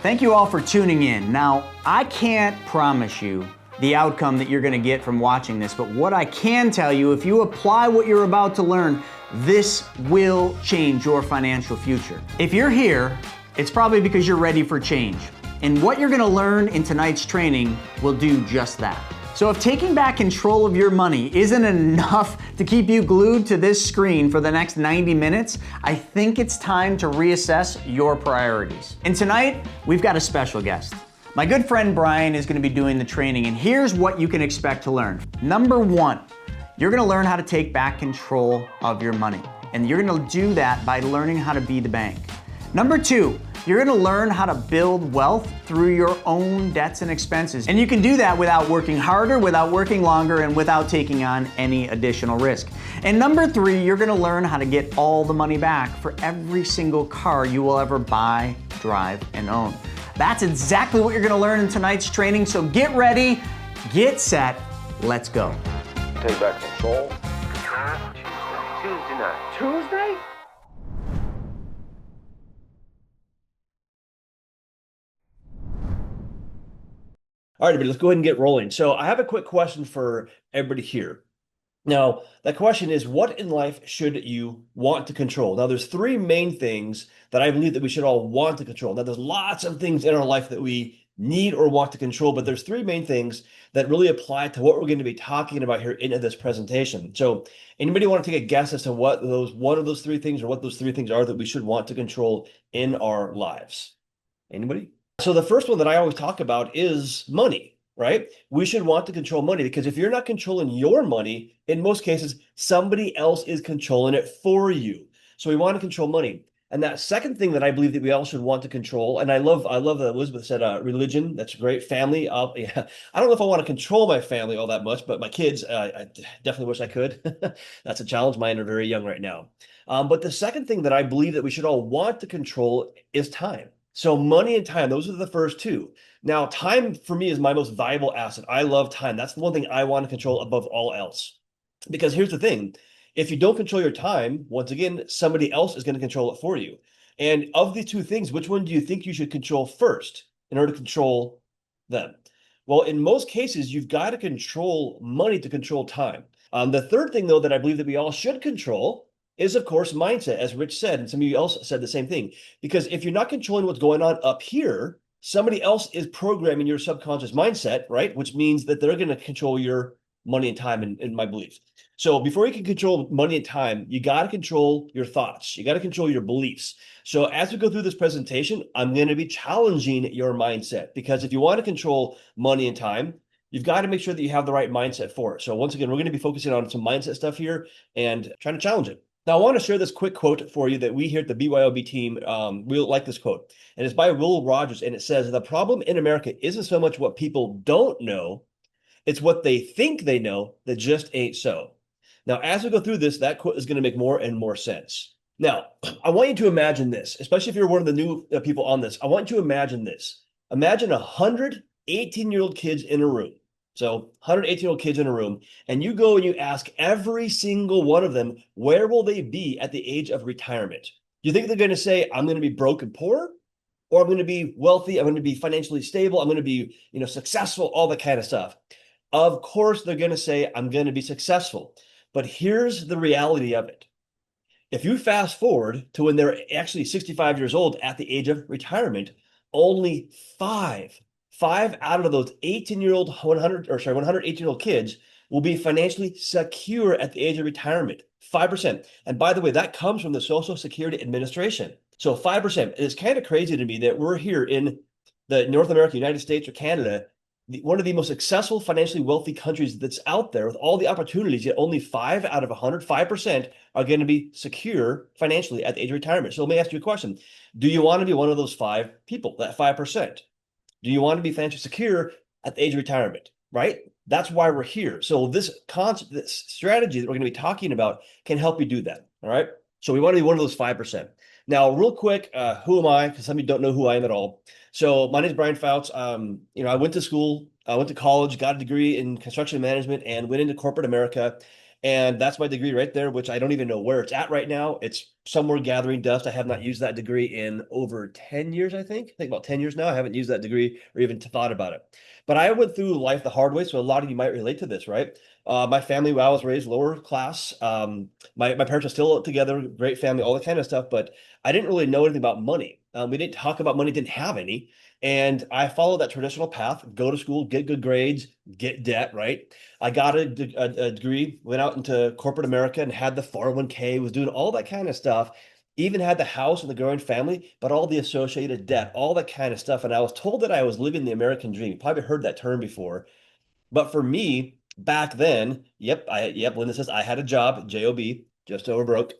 Thank you all for tuning in. Now, I can't promise you the outcome that you're gonna get from watching this, but what I can tell you, if you apply what you're about to learn, this will change your financial future. If you're here, it's probably because you're ready for change. And what you're gonna learn in tonight's training will do just that. So if taking back control of your money isn't enough to keep you glued to this screen for the next 90 minutes, I think it's time to reassess your priorities. And tonight, we've got a special guest. My good friend Brian is gonna be doing the training, and here's what you can expect to learn. Number one, you're gonna learn how to take back control of your money. And you're gonna do that by learning how to be the bank. Number two, you're gonna learn how to build wealth through your own debts and expenses. And you can do that without working harder, without working longer, and without taking on any additional risk. And number three, you're gonna learn how to get all the money back for every single car you will ever buy, drive, and own. That's exactly what you're gonna learn in tonight's training, so get ready, get set, let's go. Take back control. Tuesday night. Tuesday? All right, everybody, let's go ahead and get rolling. So I have a quick question for everybody here. Now, that question is, what in life should you want to control? Now, there's three main things that I believe that we should all want to control. Now, there's lots of things in our life that we need or want to control, but there's three main things that really apply to what we're going to be talking about here in this presentation. So anybody want to take a guess as to what one of those three things or what those three things are that we should want to control in our lives? Anybody? So the first one that I always talk about is money, right? We should want to control money because if you're not controlling your money, in most cases, somebody else is controlling it for you. So we want to control money. And that second thing that I believe that we all should want to control, and I love that Elizabeth said religion, that's great. Family, yeah. I don't know if I want to control my family all that much, but my kids, I definitely wish I could. That's a challenge. Mine are very young right now. But the second thing that I believe that we should all want to control is time. So money and time, those are the first two. Now, time for me is my most valuable asset. I love time. That's the one thing I want to control above all else. Because here's the thing. If you don't control your time, once again, somebody else is going to control it for you. And of the two things, which one do you think you should control first in order to control them? Well, in most cases, you've got to control money to control time. The third thing, though, that I believe that we all should control is, of course, mindset, as Rich said, and some of you else said the same thing. Because if you're not controlling what's going on up here, somebody else is programming your subconscious mindset, right? Which means that they're going to control your money and time, in my belief. So before you can control money and time, you got to control your thoughts. You got to control your beliefs. So as we go through this presentation, I'm going to be challenging your mindset, because if you want to control money and time, you've got to make sure that you have the right mindset for it. So once again, we're going to be focusing on some mindset stuff here and trying to challenge it. Now, I want to share this quick quote for you that we here at the BYOB team, we like this quote. And it's by Will Rogers, and it says, "The problem in America isn't so much what people don't know, it's what they think they know that just ain't so." Now, as we go through this, that quote is going to make more and more sense. Now, I want you to imagine this, especially if you're one of the new people on this. I want you to imagine this. Imagine 100 18-year-old kids in a room. So 118-year-old kids in a room, and you go and you ask every single one of them, where will they be at the age of retirement? You think they're going to say, I'm going to be broke and poor, or I'm going to be wealthy, I'm going to be financially stable, I'm going to be, successful, all that kind of stuff? Of course, they're going to say, I'm going to be successful. But here's the reality of it. If you fast forward to when they're actually 65 years old at the age of retirement, only five out of those 118-year-old kids will be financially secure at the age of retirement. 5%. And by the way, that comes from the Social Security Administration. So 5%. It's kind of crazy to me that we're here in the North America, United States, or Canada, one of the most successful, financially wealthy countries that's out there with all the opportunities, yet only 5 out of 100, 5% are going to be secure financially at the age of retirement. So let me ask you a question. Do you want to be one of those 5 people, that 5%? Do you want to be financially secure at the age of retirement, right? That's why we're here. So this strategy that we're going to be talking about can help you do that, all right? So we want to be one of those 5%. Now, real quick, who am I? Because some of you don't know who I am at all. So my name is Brian Fouts. I went to school, I went to college, got a degree in construction management, and went into corporate America. And that's my degree right there, which I don't even know where it's at right now. It's somewhere gathering dust. I have not used that degree in over 10 years, I think. I think about 10 years now. I haven't used that degree or even thought about it. But I went through life the hard way, so a lot of you might relate to this, right? My family, I was raised lower class. My parents are still together, great family, all that kind of stuff, but I didn't really know anything about money. We didn't talk about money, didn't have any. And I followed that traditional path, go to school, get good grades, get debt, right? I got a degree, went out into corporate America and had the 401k, was doing all that kind of stuff, even had the house and the growing family, but all the associated debt, all that kind of stuff. And I was told that I was living the American dream. You probably heard that term before. But for me, back then, Linda says I had a job, job, just over broke,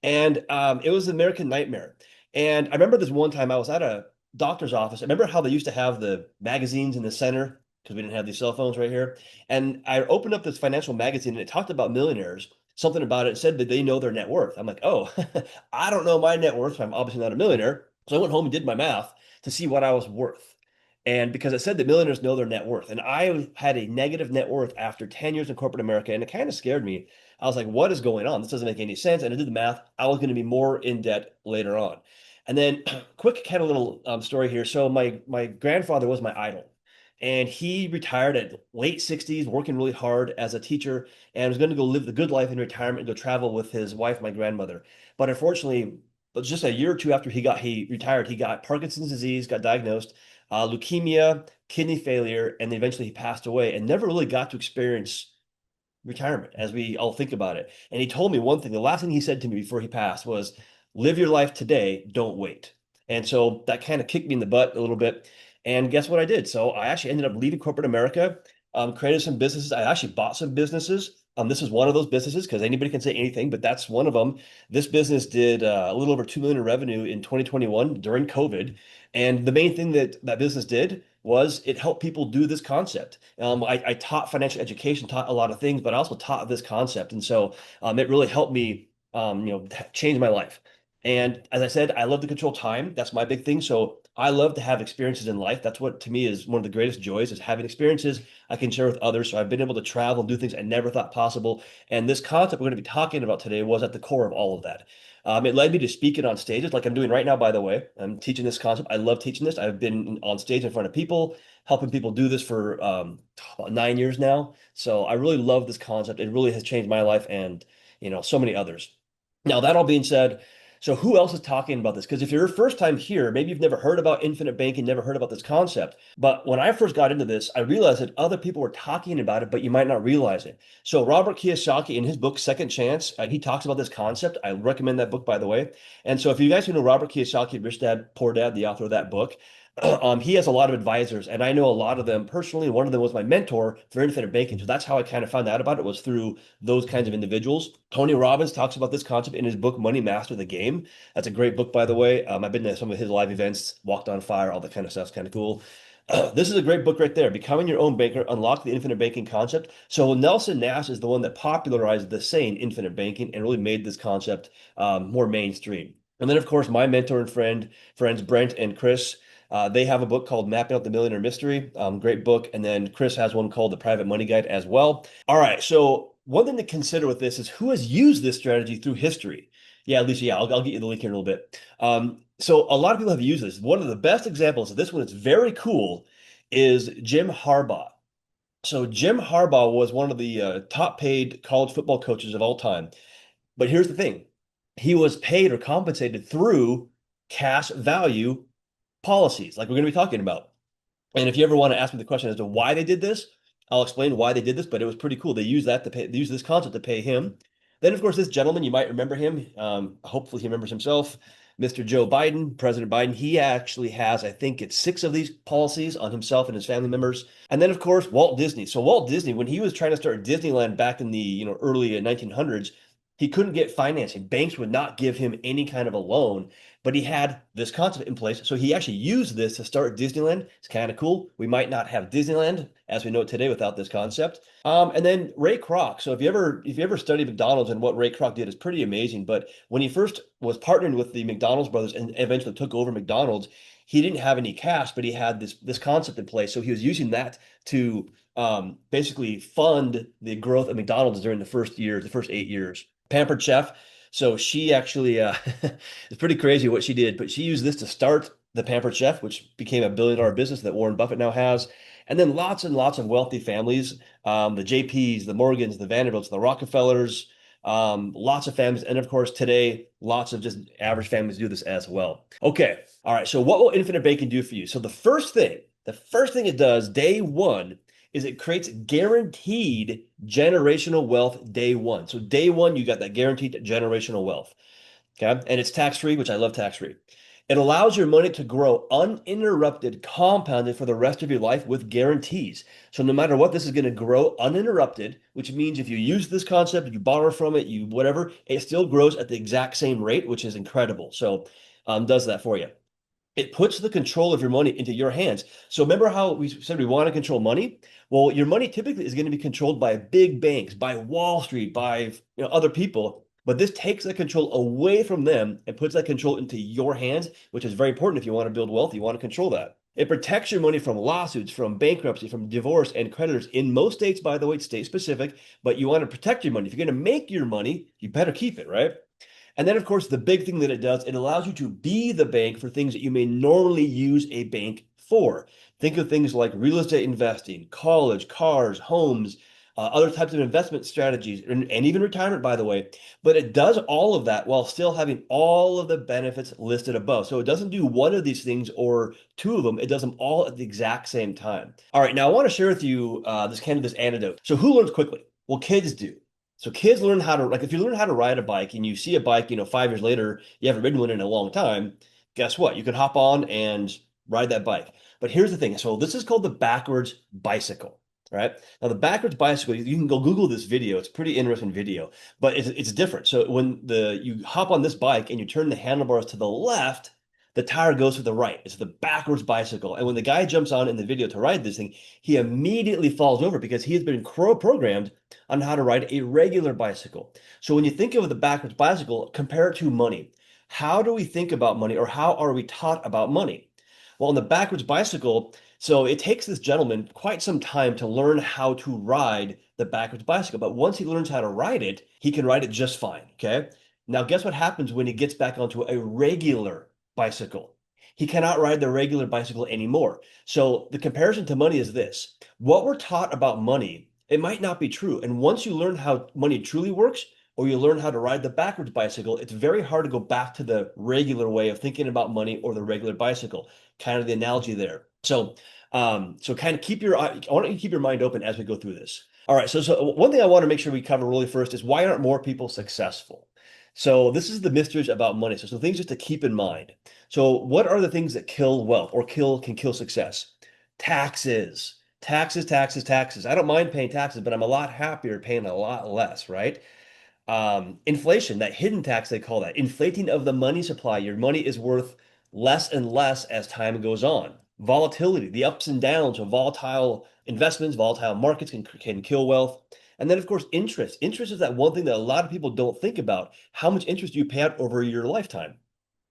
and it was the American nightmare. And I remember this one time I was at a doctor's office. I remember how they used to have the magazines in the center because we didn't have these cell phones right here. And I opened up this financial magazine and it talked about millionaires. Something about it said that they know their net worth. I'm like, oh, I don't know my net worth. So I'm obviously not a millionaire. So I went home and did my math to see what I was worth. And because it said that millionaires know their net worth, and I had a negative net worth after 10 years in corporate America, and it kind of scared me. I was like, what is going on? This doesn't make any sense. And I did the math. I was going to be more in debt later on. And then, quick kind of little story here. So my grandfather was my idol, and he retired at late 60s, working really hard as a teacher, and was going to go live the good life in retirement and go travel with his wife, my grandmother. But unfortunately, just a year or two after he retired, he got Parkinson's disease, got diagnosed, leukemia, kidney failure, and then eventually he passed away and never really got to experience retirement as we all think about it. And he told me one thing, the last thing he said to me before he passed was, live your life today, don't wait. And so that kind of kicked me in the butt a little bit. And guess what I did? So I actually ended up leaving corporate America, created some businesses. I actually bought some businesses. This is one of those businesses because anybody can say anything, but that's one of them. This business did a little over 2 million in revenue in 2021 during COVID. And the main thing that that business did was it helped people do this concept. I taught financial education, taught a lot of things, but I also taught this concept. And so it really helped me, change my life. And as I said, I love to control time. That's my big thing. So I love to have experiences in life. That's what to me is one of the greatest joys is having experiences I can share with others. So I've been able to travel and do things I never thought possible. And this concept we're going to be talking about today was at the core of all of that. It led me to speaking on stages like I'm doing right now, by the way. I'm teaching this concept. I love teaching this. I've been on stage in front of people, helping people do this for about 9 years now. So I really love this concept. It really has changed my life and, so many others. Now, that all being said, so who else is talking about this? Because if you're your first time here, maybe you've never heard about infinite banking, never heard about this concept. But when I first got into this, I realized that other people were talking about it, but you might not realize it. So Robert Kiyosaki, in his book Second Chance, he talks about this concept. I recommend that book, by the way. And so if you guys who know Robert Kiyosaki, Rich Dad, Poor Dad, the author of that book, he has a lot of advisors, and I know a lot of them personally. One of them was my mentor for infinite banking. So that's how I kind of found out about it was through those kinds of individuals. Tony Robbins talks about this concept in his book, Money Master the Game. That's a great book, by the way. I've been to some of his live events, walked on fire, all that kind of stuff. It's kind of cool. This is a great book right there. Becoming Your Own Banker, Unlock the Infinite Banking Concept. So Nelson Nash is the one that popularized the saying infinite banking and really made this concept more mainstream. And then, of course, my mentor and friends Brent and Chris, they have a book called Mapping Out the Millionaire Mystery. Great book. And then Chris has one called The Private Money Guide as well. All right. So one thing to consider with this is who has used this strategy through history. Yeah, Alicia, I'll get you the link here in a little bit. So a lot of people have used this. One of the best examples of this one that's very cool is Jim Harbaugh. So Jim Harbaugh was one of the top paid college football coaches of all time. But here's the thing. He was paid or compensated through cash value policies, like we're going to be talking about. And if you ever want to ask me the question as to why they did this, I'll explain why they did this, but it was pretty cool. They used that to pay, they used this concept to pay him. Then, of course, this gentleman, you might remember him. Hopefully he remembers himself. Mr. Joe Biden, President Biden, he actually has, I think it's 6 of these policies on himself and his family members. And then, of course, Walt Disney. So Walt Disney, when he was trying to start Disneyland back in the early 1900s, he couldn't get financing. Banks would not give him any kind of a loan, but he had this concept in place. So he actually used this to start Disneyland. It's kind of cool. We might not have Disneyland as we know it today without this concept. And then Ray Kroc. So if you ever study McDonald's and what Ray Kroc did is pretty amazing. But when he first was partnering with the McDonald's brothers and eventually took over McDonald's, he didn't have any cash, but he had this concept in place. So he was using that to basically fund the growth of McDonald's during the first 8 years. Pampered Chef. So she actually, it's pretty crazy what she did, but she used this to start the Pampered Chef, which became a billion-dollar business that Warren Buffett now has. And then lots and lots of wealthy families, the JPs, the Morgans, the Vanderbilts, the Rockefellers, lots of families. And of course, today, lots of just average families do this as well. Okay. All right. So what will infinite banking do for you? So the first thing it does day one is it creates guaranteed generational wealth day one. So day one, you got that guaranteed generational wealth. Okay. And it's tax-free, which I love tax-free. It allows your money to grow uninterrupted, compounded for the rest of your life with guarantees. So no matter what, this is going to grow uninterrupted, which means if you use this concept, you borrow from it, you whatever, it still grows at the exact same rate, which is incredible. So does that for you. It puts the control of your money into your hands. So remember how we said we want to control money? Well, your money typically is going to be controlled by big banks, by Wall Street, by other people. But this takes the control away from them and puts that control into your hands, which is very important if you want to build wealth. You want to control that. It protects your money from lawsuits, from bankruptcy, from divorce, and creditors. In most states, by the way, it's state specific, but you want to protect your money. If you're going to make your money, you better keep it, right? And then, of course, the big thing that it does, it allows you to be the bank for things that you may normally use a bank for. Think of things like real estate investing, college, cars, homes, other types of investment strategies, and even retirement, by the way. But it does all of that while still having all of the benefits listed above. So it doesn't do one of these things or two of them. It does them all at the exact same time. All right, now I want to share with you this anecdote. So who learns quickly? Well, kids do. So kids learn how to, like, if you learn how to ride a bike and you see a bike, 5 years later, you haven't ridden one in a long time, guess what? You can hop on and ride that bike. But here's the thing. So this is called the backwards bicycle, right? Now the backwards bicycle, you can go Google this video. It's a pretty interesting video, but it's different. So when you hop on this bike and you turn the handlebars to the left, the tire goes to the right. It's the backwards bicycle. And when the guy jumps on in the video to ride this thing, he immediately falls over because he has been programmed on how to ride a regular bicycle. So when you think of the backwards bicycle, compare it to money. How do we think about money, or how are we taught about money? Well, in the backwards bicycle, so it takes this gentleman quite some time to learn how to ride the backwards bicycle. But once he learns how to ride it, he can ride it just fine. Okay. Now, guess what happens when he gets back onto a regular bicycle? He cannot ride the regular bicycle anymore. So the comparison to money is this. What we're taught about money, it might not be true. And once you learn how money truly works, or you learn how to ride the backwards bicycle, it's very hard to go back to the regular way of thinking about money or the regular bicycle. Kind of the analogy there. So kind of I want you to keep your mind open as we go through this. All right. So one thing I want to make sure we cover really first is, why aren't more people successful? So this is the mysteries about money. So some things just to keep in mind. So what are the things that kill wealth or can kill success? Taxes, taxes, taxes, taxes. I don't mind paying taxes, but I'm a lot happier paying a lot less, right? Inflation, that hidden tax they call that, inflating of the money supply. Your money is worth less and less as time goes on. Volatility, the ups and downs of volatile investments, volatile markets can kill wealth. And then, of course, interest. Interest is that one thing that a lot of people don't think about. How much interest do you pay out over your lifetime?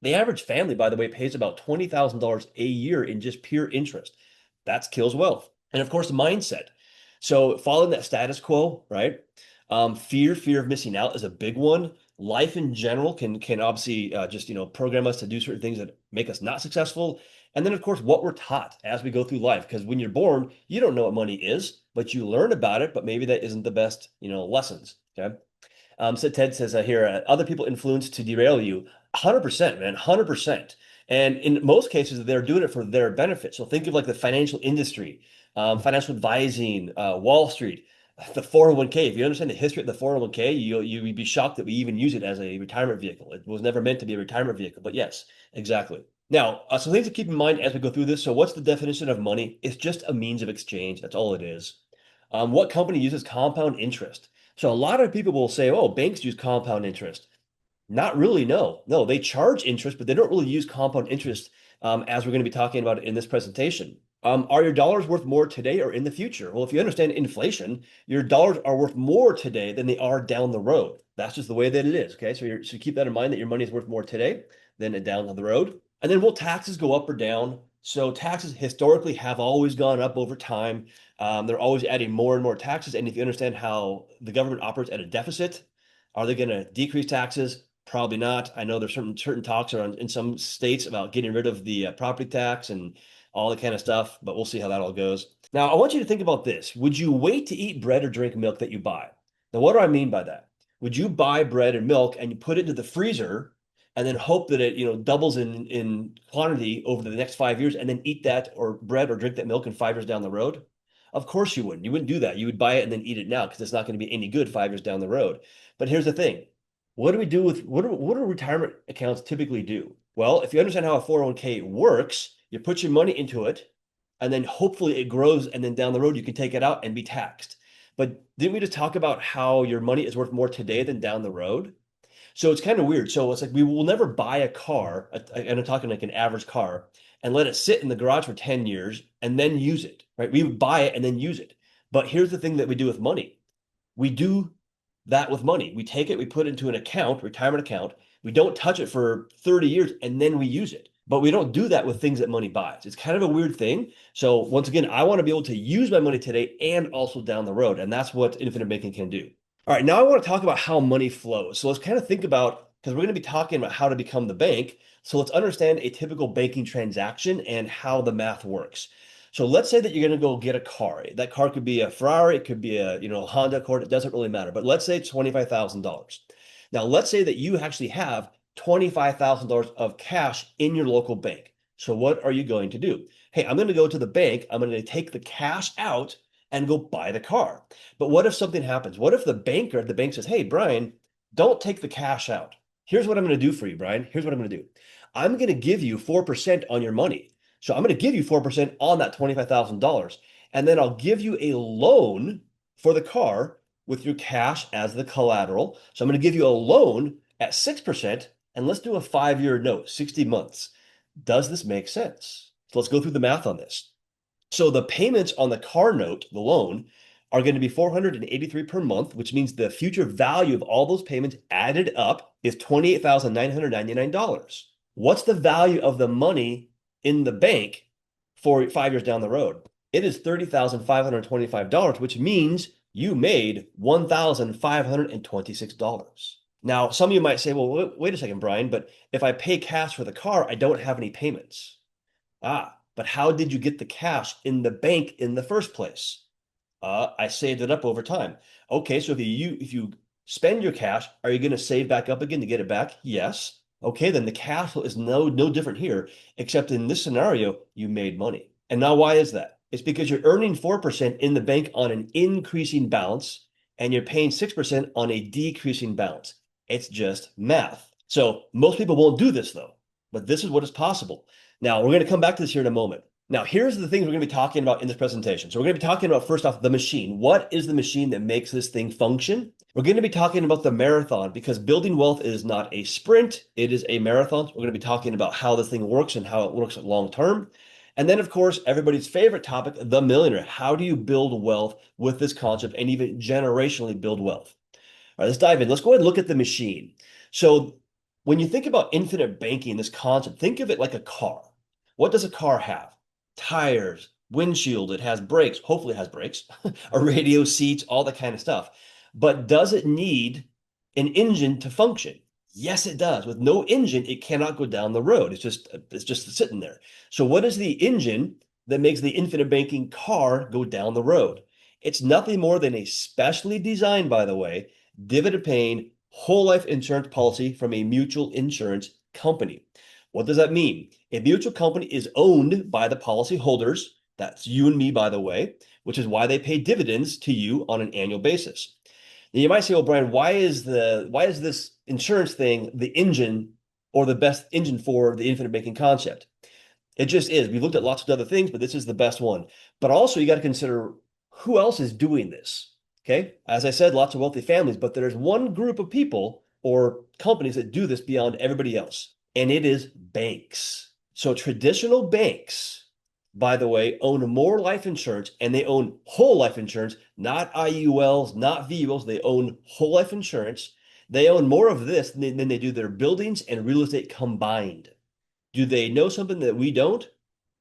The average family, by the way, pays about $20,000 a year in just pure interest. That kills wealth. And of course, mindset. So following that status quo, right? Fear of missing out is a big one. Life in general can obviously just program us to do certain things that make us not successful. And then, of course, what we're taught as we go through life. Because when you're born, you don't know what money is, but you learn about it. But maybe that isn't the best, lessons. Okay. So Ted says here, other people influence to derail you. 100%, man, 100%. And in most cases, they're doing it for their benefit. So think of like the financial industry, financial advising, Wall Street, the 401k. If you understand the history of the 401k, you'd be shocked that we even use it as a retirement vehicle. It was never meant to be a retirement vehicle, but yes, exactly. Now, some things to keep in mind as we go through this. So what's the definition of money? It's just a means of exchange. That's all it is. What company uses compound interest? So a lot of people will say, oh, banks use compound interest. Not really, no. No, they charge interest, but they don't really use compound interest, as we're going to be talking about in this presentation. Are your dollars worth more today or in the future? Well, if you understand inflation, your dollars are worth more today than they are down the road. That's just the way that it is, okay? So keep that in mind, that your money is worth more today than down the road. And then will taxes go up or down? So taxes historically have always gone up over time. They're always adding more and more taxes. And if you understand how the government operates at a deficit, are they going to decrease taxes? Probably not. I know there's certain talks around in some states about getting rid of the property tax and all that kind of stuff, but we'll see how that all goes. Now, I want you to think about this. Would you wait to eat bread or drink milk that you buy? Now, what do I mean by that? Would you buy bread and milk and you put it into the freezer and then hope that it, doubles in quantity over the next 5 years and then eat that or bread or drink that milk in 5 years down the road? Of course you wouldn't. You wouldn't do that. You would buy it and then eat it now because it's not going to be any good 5 years down the road. But here's the thing. What do we do with what do retirement accounts typically do? Well, if you understand how a 401k works, you put your money into it, and then hopefully it grows, and then down the road you can take it out and be taxed. But didn't we just talk about how your money is worth more today than down the road? So it's kind of weird. So it's like we will never buy a car, and I'm talking like an average car, and let it sit in the garage for 10 years and then use it, right? We would buy it and then use it. But here's the thing that we do with money. We do that with money. We take it, we put it into an account, retirement account. We don't touch it for 30 years and then we use it. But we don't do that with things that money buys. It's kind of a weird thing. So once again, I want to be able to use my money today and also down the road. And that's what infinite banking can do. All right, now I want to talk about how money flows. So let's kind of think about, because we're going to be talking about how to become the bank. So let's understand a typical banking transaction and how the math works. So let's say that you're going to go get a car. That car could be a Ferrari, it could be a, Honda Accord, it doesn't really matter. But let's say it's $25,000. Now, let's say that you actually have $25,000 of cash in your local bank. So what are you going to do? Hey, I'm going to go to the bank. I'm going to take the cash out and go buy the car. But what if something happens? What if the banker at the bank says, hey, Brian, don't take the cash out. Here's what I'm going to do for you, Brian. Here's what I'm going to do. I'm going to give you 4% on your money. So I'm going to give you 4% on that $25,000. And then I'll give you a loan for the car with your cash as the collateral. So I'm going to give you a loan at 6%. And let's do a 5-year note, 60 months. Does this make sense? So let's go through the math on this. So the payments on the car note, the loan, are going to be $483 per month, which means the future value of all those payments added up is $28,999. What's the value of the money in the bank for 5 years down the road? It is $30,525, which means you made $1,526. Now, some of you might say, well, wait a second, Brian, but if I pay cash for the car, I don't have any payments. But how did you get the cash in the bank in the first place? I saved it up over time. Okay, so if you spend your cash, are you going to save back up again to get it back? Yes. Okay, then the cash flow is no different here, except in this scenario, you made money. And now why is that? It's because you're earning 4% in the bank on an increasing balance, and you're paying 6% on a decreasing balance. It's just math. So most people won't do this though, but this is what is possible. Now, we're going to come back to this here in a moment. Now, here's the things we're going to be talking about in this presentation. So we're going to be talking about, first off, the machine. What is the machine that makes this thing function? We're going to be talking about the marathon because building wealth is not a sprint. It is a marathon. We're going to be talking about how this thing works and how it works long term. And then, of course, everybody's favorite topic, the millionaire. How do you build wealth with this concept and even generationally build wealth? All right, let's dive in. Let's go ahead and look at the machine. So when you think about infinite banking, this concept, think of it like a car. What does a car have? Tires, windshield, it has brakes, hopefully it has brakes, a radio, seats, all that kind of stuff. But does it need an engine to function? Yes, it does. With no engine, it cannot go down the road. It's just sitting there. So what is the engine that makes the infinite banking car go down the road? It's nothing more than a specially designed, by the way, dividend paying whole life insurance policy from a mutual insurance company. What does that mean? A mutual company is owned by the policy holders. That's you and me, by the way, which is why they pay dividends to you on an annual basis. Now you might say, well, Brian, why is this insurance thing the engine or the best engine for the infinite banking concept? It just is. We've looked at lots of other things, but this is the best one. But also you got to consider who else is doing this. Okay. As I said, lots of wealthy families, but there's one group of people or companies that do this beyond everybody else, and it is banks. So traditional banks, by the way, own more life insurance, and they own whole life insurance, not IULs, not VULs. They own whole life insurance. They own more of this than they do their buildings and real estate combined. Do they know something that we don't?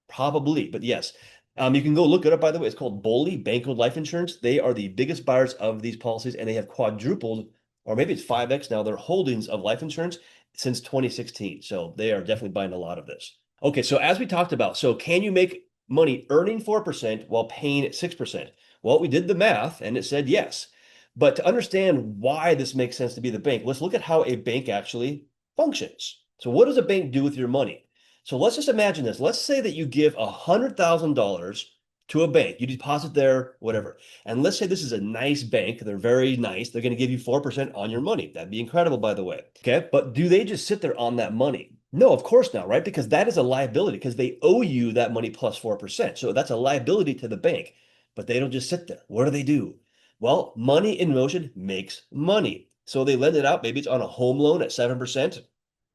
Probably, but yes. You can go look it up, by the way. It's called BOLI, Bank-Owned Life Insurance. They are the biggest buyers of these policies, and they have quadrupled or maybe it's 5x now, their holdings of life insurance since 2016. So they are definitely buying a lot of this. Okay, so as we talked about, so can you make money earning 4% while paying 6%? Well, we did the math and it said yes. But to understand why this makes sense to be the bank, let's look at how a bank actually functions. So what does a bank do with your money? So let's just imagine this. Let's say that you give $100,000 to a bank. You deposit there, whatever. And let's say this is a nice bank. They're very nice. They're going to give you 4% on your money. That'd be incredible, by the way. Okay. But do they just sit there on that money? No, of course not, right? Because that is a liability because they owe you that money plus 4%. So that's a liability to the bank. But they don't just sit there. What do? Well, money in motion makes money. So they lend it out. Maybe it's on a home loan at 7%,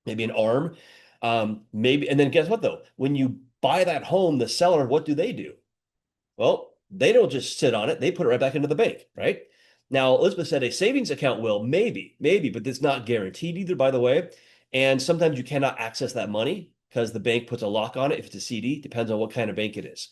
maybe an ARM. Maybe, and then guess what though? When you buy that home, the seller, what do? Well, they don't just sit on it. They put it right back into the bank, right? Now, Elizabeth said a savings account will, maybe, but it's not guaranteed either, by the way. And sometimes you cannot access that money because the bank puts a lock on it. If it's a CD, depends on what kind of bank it is.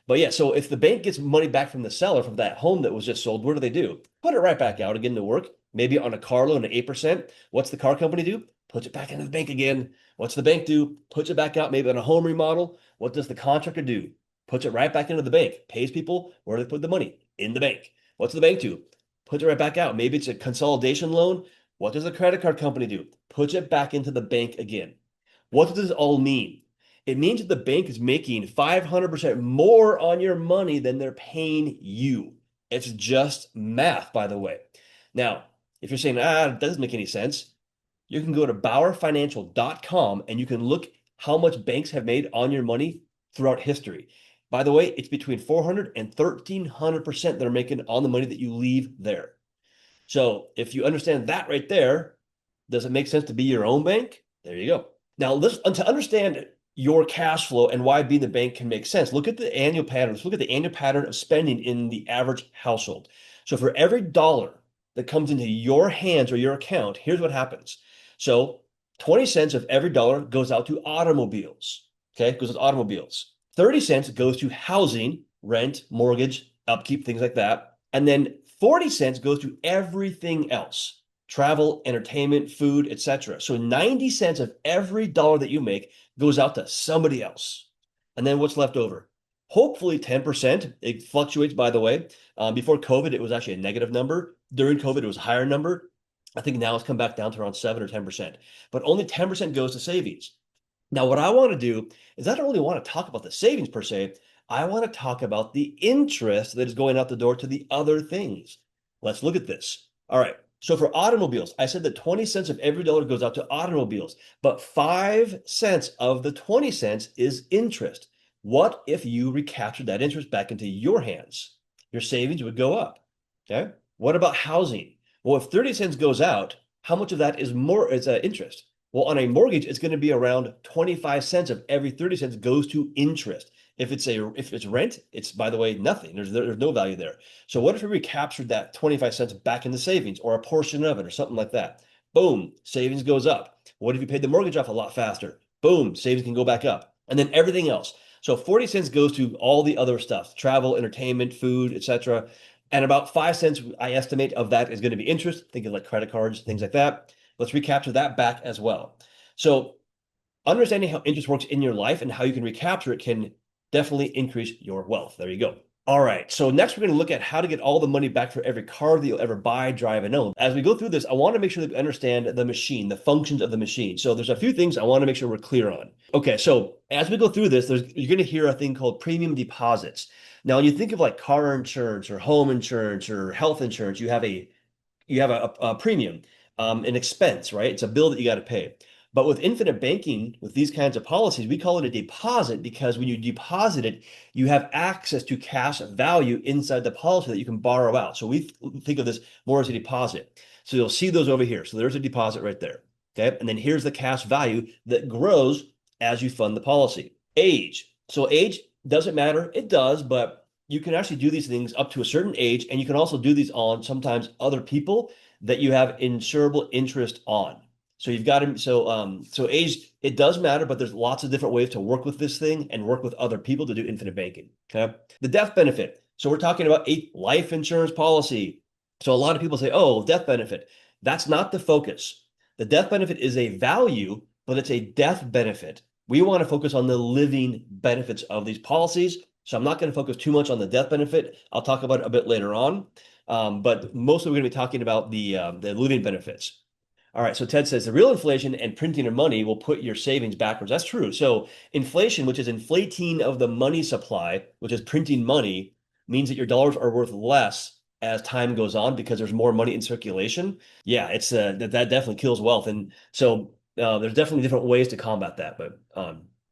But yeah, so if the bank gets money back from the seller from that home that was just sold, what do? Put it right back out again to work. Maybe on a car loan at 8%. What's the car company do? Puts it back into the bank again. What's the bank do? Puts it back out maybe on a home remodel. What does the contractor do? Puts it right back into the bank, pays people. Where do they put the money? In the bank. What's the bank do? Puts it right back out. Maybe it's a consolidation loan. What does the credit card company do? Puts it back into the bank again. What does this all mean? It means that the bank is making 500% more on your money than they're paying you. It's just math, by the way. Now, if you're saying, it doesn't make any sense, you can go to bauerfinancial.com and you can look how much banks have made on your money throughout history. By the way, it's between 400 and 1,300% they're making on the money that you leave there. So if you understand that right there, does it make sense to be your own bank? There you go. Now, to understand your cash flow and why being the bank can make sense, look at the annual pattern. Let's look at the annual pattern of spending in the average household. So for every dollar that comes into your hands or your account, here's what happens. So 20 cents of every dollar goes out to automobiles. Okay, goes to automobiles. 30 cents goes to housing, rent, mortgage, upkeep, things like that. And then 40 cents goes to everything else, travel, entertainment, food, etc. So 90 cents of every dollar that you make goes out to somebody else. And then what's left over? Hopefully 10%. It fluctuates, by the way. Before COVID, it was actually a negative number. During COVID, it was a higher number. I think now it's come back down to around 7 or 10%. But only 10% goes to savings. Now, what I want to do is I don't really want to talk about the savings per se. I want to talk about the interest that is going out the door to the other things. Let's look at this. All right. So for automobiles, I said that 20 cents of every dollar goes out to automobiles, but 5 cents of the 20 cents is interest. What if you recaptured that interest back into your hands? Your savings would go up. Okay. What about housing? Well, if 30 cents goes out, how much of that is interest? Well, on a mortgage, it's going to be around 25 cents of every 30 cents goes to interest. If it's rent, it's, by the way, nothing. There's no value there. So what if we recaptured that 25 cents back in the savings or a portion of it or something like that? Boom, savings goes up. What if you paid the mortgage off a lot faster? Boom, savings can go back up. And then everything else. So 40 cents goes to all the other stuff, travel, entertainment, food, etc. And about 5 cents, I estimate, of that is going to be interest. Think of like credit cards, things like that. Let's recapture that back as well. So understanding how interest works in your life and how you can recapture it can definitely increase your wealth. There you go. All right. So next we're going to look at how to get all the money back for every car that you'll ever buy, drive, and own. As we go through this, I want to make sure that we understand the machine, the functions of the machine. So there's a few things I want to make sure we're clear on. Okay. So as we go through this, you're going to hear a thing called premium deposits. Now, when you think of like car insurance or home insurance or health insurance, you have a premium, an expense, right? It's a bill that you got to pay. But with infinite banking, with these kinds of policies, we call it a deposit because when you deposit it, you have access to cash value inside the policy that you can borrow out. So we think of this more as a deposit. So you'll see those over here. So there's a deposit right there. Okay. And then here's the cash value that grows as you fund the policy. Age. So age doesn't matter. It does, but you can actually do these things up to a certain age. And you can also do these on sometimes other people that you have insurable interest on. So you've got to, so age, it does matter, but there's lots of different ways to work with this thing and work with other people to do infinite banking. Okay. The death benefit. So we're talking about a life insurance policy. So a lot of people say, oh, death benefit. That's not the focus. The death benefit is a value, but it's a death benefit. We want to focus on the living benefits of these policies. So I'm not going to focus too much on the death benefit. I'll talk about it a bit later on. But mostly we're going to be talking about the living benefits. All right, so Ted says the real inflation and printing of money will put your savings backwards. That's true. So inflation, which is inflating of the money supply, which is printing money, means that your dollars are worth less as time goes on because there's more money in circulation. Yeah, it's that definitely kills wealth. And so there's definitely different ways to combat that. But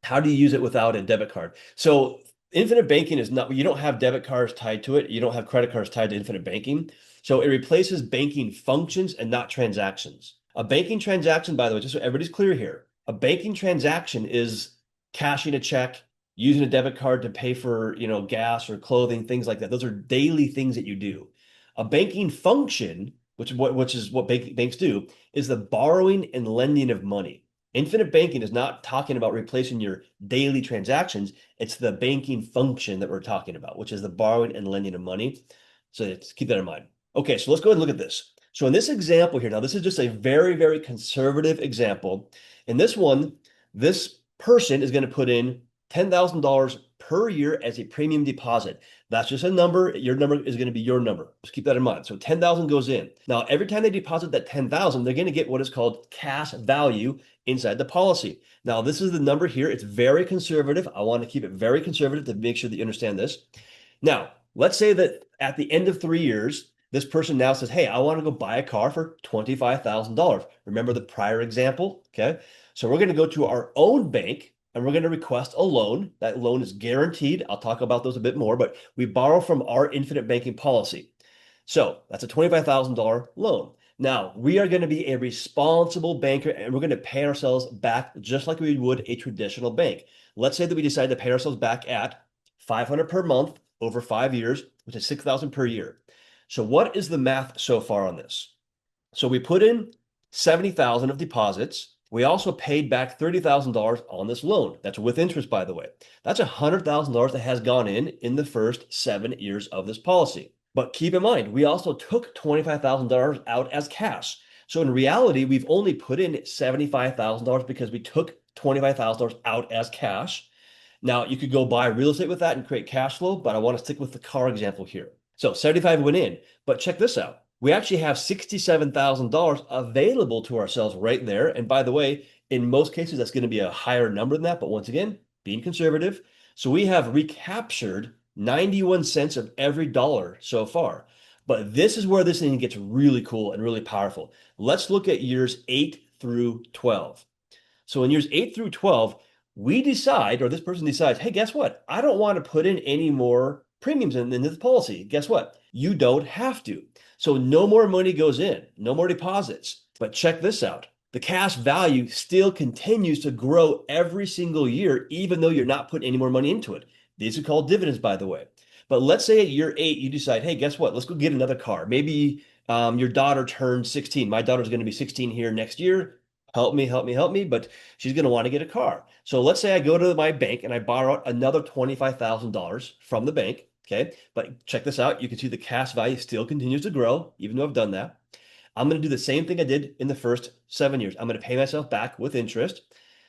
how do you use it without a debit card? So infinite banking is not, you don't have debit cards tied to it. You don't have credit cards tied to infinite banking. So it replaces banking functions and not transactions. A banking transaction, by the way, just so everybody's clear here, a banking transaction is cashing a check, using a debit card to pay for, gas or clothing, things like that. Those are daily things that you do. A banking function, which is what banks do, is the borrowing and lending of money. Infinite banking is not talking about replacing your daily transactions. It's the banking function that we're talking about, which is the borrowing and lending of money. So let's keep that in mind. Okay, so let's go ahead and look at this. So in this example here, now this is just a very, very conservative example. In this one, this person is going to put in $10,000 per year as a premium deposit. That's just a number. Your number is going to be your number. Just keep that in mind. So 10,000 goes in. Now, every time they deposit that 10,000, they're going to get what is called cash value inside the policy. Now, this is the number here. It's very conservative. I want to keep it very conservative to make sure that you understand this. Now, let's say that at the end of 3 years, this person now says, hey, I want to go buy a car for $25,000. Remember the prior example? Okay. So we're going to go to our own bank and we're going to request a loan. That loan is guaranteed. I'll talk about those a bit more, but we borrow from our infinite banking policy. So that's a $25,000 loan. Now, we are going to be a responsible banker and we're going to pay ourselves back just like we would a traditional bank. Let's say that we decide to pay ourselves back at $500 per month over 5 years, which is $6,000 per year. So what is the math so far on this? So we put in 70,000 of deposits. We also paid back $30,000 on this loan. That's with interest, by the way. That's $100,000 that has gone in the first 7 years of this policy. But keep in mind, we also took $25,000 out as cash. So in reality, we've only put in $75,000 because we took $25,000 out as cash. Now, you could go buy real estate with that and create cash flow, but I want to stick with the car example here. So 75 went in, but check this out. We actually have $67,000 available to ourselves right there. And by the way, in most cases, that's going to be a higher number than that. But once again, being conservative. So we have recaptured 91 cents of every dollar so far. But this is where this thing gets really cool and really powerful. Let's look at years 8 through 12. So in years 8 through 12, we decide, or this person decides, hey, guess what? I don't want to put in any more premiums in this policy. Guess what? You don't have to. So no more money goes in, no more deposits. But check this out. The cash value still continues to grow every single year, even though you're not putting any more money into it. These are called dividends, by the way. But let's say at year 8, you decide, hey, guess what? Let's go get another car. Maybe your daughter turned 16. My daughter's going to be 16 here next year. Help me, help me, help me. But she's going to want to get a car. So let's say I go to my bank and I borrow another $25,000 from the bank. Okay, but check this out. You can see the cash value still continues to grow, even though I've done that. I'm going to do the same thing I did in the first 7 years. I'm going to pay myself back with interest.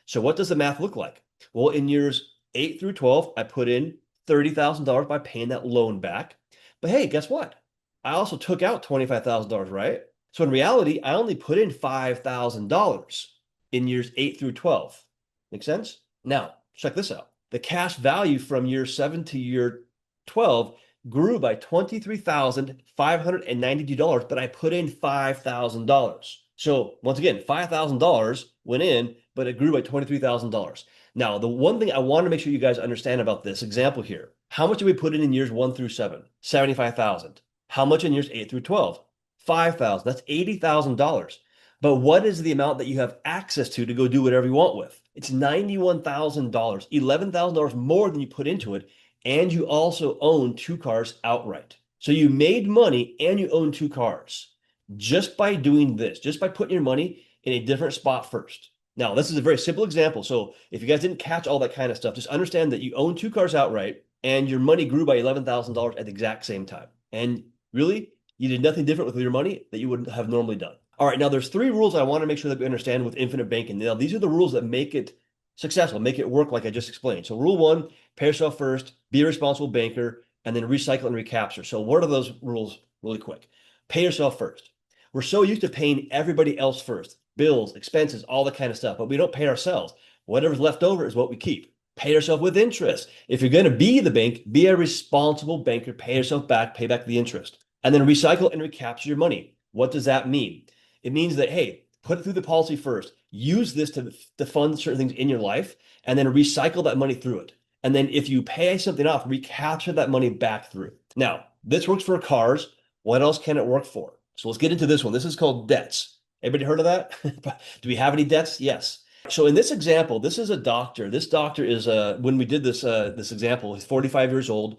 So what does the math look like? Well, in years 8 through 12, I put in $30,000 by paying that loan back. But hey, guess what? I also took out $25,000, right? So in reality, I only put in $5,000 in years 8 through 12. Make sense? Now, check this out. The cash value from year 7 to year 12 grew by $23,592, but I put in $5,000. So once again, $5,000 went in, but it grew by $23,000. Now, the one thing I want to make sure you guys understand about this example here, how much did we put in years 1 through 7? $75,000. How much in years 8 through 12? $5,000. That's $80,000. But what is the amount that you have access to go do whatever you want with? It's $91,000, $11,000 more than you put into it. And you also own 2 cars outright. So you made money and you own 2 cars just by doing this, just by putting your money in a different spot first. Now, this is a very simple example. So if you guys didn't catch all that kind of stuff, just understand that you own 2 cars outright and your money grew by $11,000 at the exact same time. And really, you did nothing different with your money that you wouldn't have normally done. All right, now there's three rules I want to make sure that we understand with infinite banking. Now, these are the rules that make it successful, make it work like I just explained. So rule one, pay yourself first, be a responsible banker, and then recycle and recapture. So what are those rules really quick? Pay yourself first. We're so used to paying everybody else first, bills, expenses, all that kind of stuff, but we don't pay ourselves. Whatever's left over is what we keep. Pay yourself with interest. If you're going to be the bank, be a responsible banker, pay yourself back, pay back the interest, and then recycle and recapture your money. What does that mean? It means that, hey, put it through the policy first. Use this to fund certain things in your life, and then recycle that money through it. And then if you pay something off, recapture that money back through. Now, this works for cars. What else can it work for? So let's get into this one. This is called debts. Everybody heard of that? Do we have any debts? Yes. So in this example, this is a doctor. This doctor is when we did this example, he's 45 years old.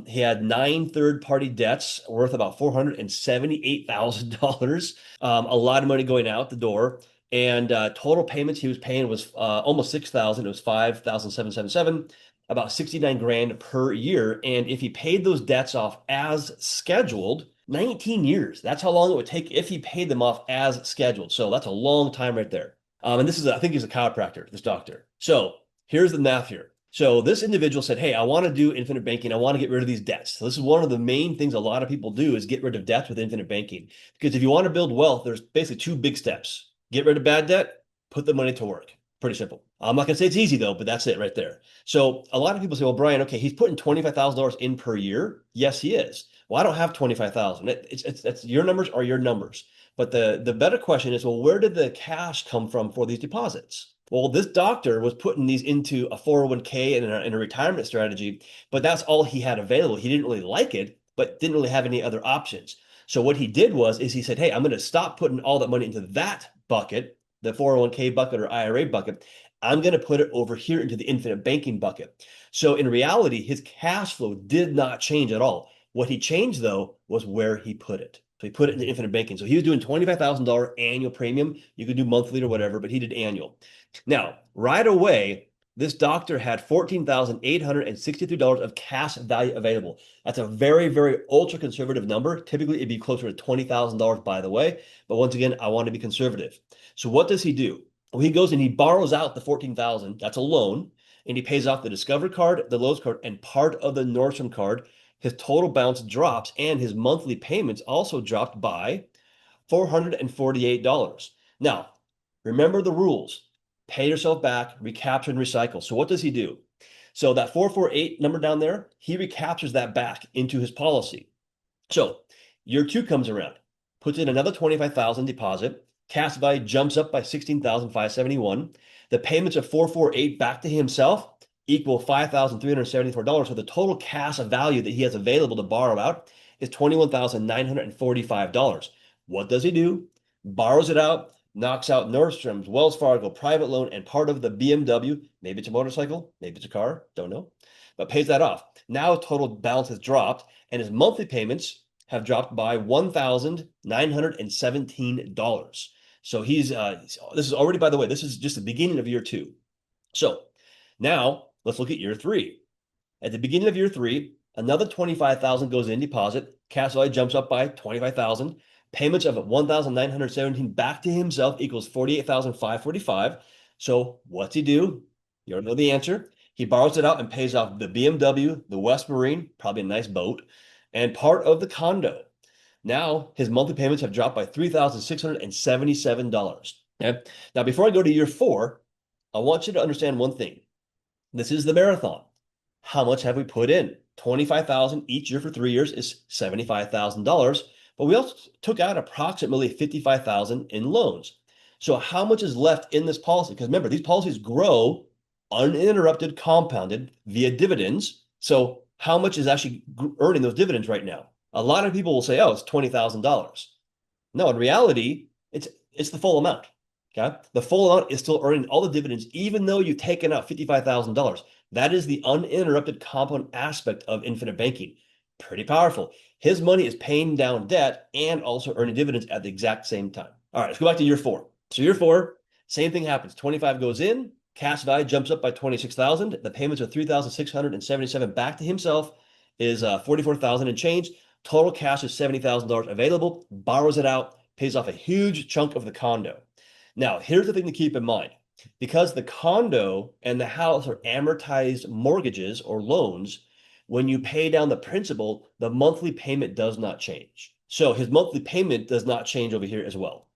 He had 9 third-party debts worth about $478,000. A lot of money going out the door. And total payments he was paying was almost 6,000. It was 5,777, about 69 grand per year. And if he paid those debts off as scheduled, 19 years. That's how long it would take if he paid them off as scheduled. So that's a long time right there. And this is, I think he's a chiropractor, this doctor. So here's the math here. So this individual said, hey, I want to do infinite banking. I want to get rid of these debts. So this is one of the main things a lot of people do is get rid of debts with infinite banking. Because if you want to build wealth, there's basically 2 big steps. Get rid of bad debt, put the money to work. Pretty simple. I'm not going to say it's easy though, but that's it right there. So a lot of people say, well, Brian, okay, he's putting $25,000 in per year. Yes, he is. Well, I don't have 25,000. It's your numbers are your numbers. But the better question is, well, where did the cash come from for these deposits? Well, this doctor was putting these into a 401k and a retirement strategy, but that's all he had available. He didn't really like it, but didn't really have any other options. So what he did is he said, hey, I'm going to stop putting all that money into that bucket, the 401k bucket or IRA bucket. I'm going to put it over here into the infinite banking bucket. So in reality, his cash flow did not change at all. What he changed, though, was where he put it. So he put it in the infinite banking. So he was doing $25,000 annual premium. You could do monthly or whatever, but he did annual. Now, right away, this doctor had $14,863 of cash value available. That's a very, very ultra conservative number. Typically, it'd be closer to $20,000, by the way. But once again, I want to be conservative. So what does he do? Well, he goes and he borrows out the $14,000. That's a loan. And he pays off the Discover card, the Lowe's card, and part of the Nordstrom card. His total balance drops and his monthly payments also dropped by $448. Now, remember the rules. Pay yourself back, recapture and recycle. So what does he do? So that 448 number down there, he recaptures that back into his policy. So year 2 comes around, puts in another 25,000 deposit, cash value jumps up by 16,571. The payments of 448 back to himself equal $5,374. So the total cash value that he has available to borrow out is $21,945. What does he do? Borrows it out, knocks out Nordstrom's, Wells Fargo, private loan, and part of the BMW. Maybe it's a motorcycle, maybe it's a car, don't know, but pays that off. Now total balance has dropped, and his monthly payments have dropped by $1,917. So he's this is already, by the way, this is just the beginning of year 2. So now let's look at year 3. At the beginning of year 3, another 25,000 goes in deposit. Cash value jumps up by 25,000. Payments of 1,917 back to himself equals 48,545. So what's he do? You already know the answer. He borrows it out and pays off the BMW, the West Marine, probably a nice boat, and part of the condo. Now his monthly payments have dropped by $3,677. Okay. Now, before I go to year 4, I want you to understand one thing. This is the marathon. How much have we put in? 25,000 each year for 3 years is $75,000. But we also took out approximately 55,000 in loans. So how much is left in this policy? Because remember, these policies grow uninterrupted, compounded via dividends. So how much is actually earning those dividends right now? A lot of people will say, oh, it's $20,000. No, in reality, it's the full amount. Okay. The full amount is still earning all the dividends, even though you've taken out $55,000. That is the uninterrupted compound aspect of infinite banking. Pretty powerful. His money is paying down debt and also earning dividends at the exact same time. All right, let's go back to year 4. So year 4, same thing happens. 25 goes in, cash value jumps up by 26,000. The payments are 3,677 back to himself is 44,000 and change. Total cash is $70,000 available. Borrows it out, pays off a huge chunk of the condo. Now, here's the thing to keep in mind. Because the condo and the house are amortized mortgages or loans, when you pay down the principal, the monthly payment does not change. So his monthly payment does not change over here as well.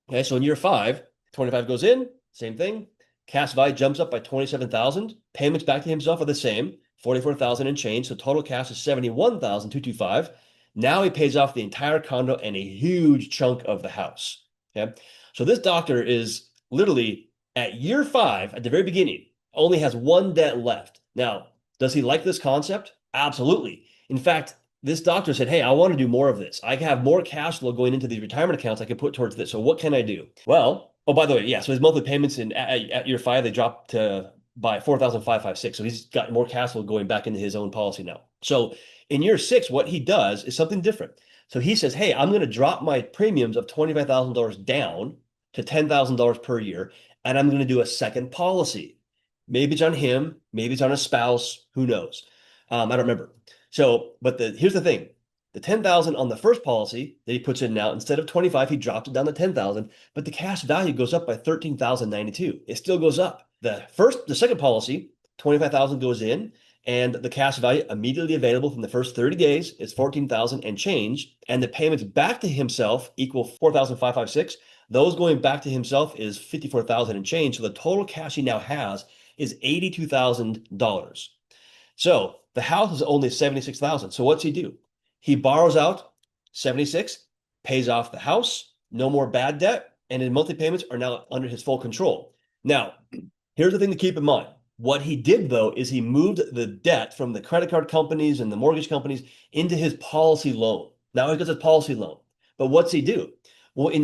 Okay, so in year 5, 25 goes in, same thing. Cash value jumps up by 27,000. Payments back to himself are the same, 44,000 and change. So total cash is 71,225. Now he pays off the entire condo and a huge chunk of the house. Okay, so this doctor is literally at year 5, at the very beginning, only has one debt left. Now, does he like this concept? Absolutely. In fact, this doctor said, hey, I want to do more of this. I can have more cash flow going into these retirement accounts I can put towards this. So what can I do? Well, oh, by the way, yeah, so his monthly payments at year 5, they dropped to by 4,556. So he's got more cash flow going back into his own policy now. So in year 6, what he does is something different. So he says, hey, I'm going to drop my premiums of $25,000 down to $10,000 per year, and I'm going to do a second policy. Maybe it's on him, maybe it's on a spouse, who knows? I don't remember. So, but here's the thing. The 10,000 on the first policy that he puts in now, instead of 25, he drops it down to 10,000, but the cash value goes up by 13,092. It still goes up. The second policy, 25,000 goes in, and the cash value immediately available from the first 30 days is 14,000 and change, and the payments back to himself equal 4,556. Those going back to himself is 54,000 and change. So the total cash he now has is $82,000. So the house is only 76,000. So what's he do? He borrows out 76, pays off the house, no more bad debt, and his monthly payments are now under his full control. Now, here's the thing to keep in mind. What he did, though, is he moved the debt from the credit card companies and the mortgage companies into his policy loan. Now he gets a policy loan. But what's he do? Well,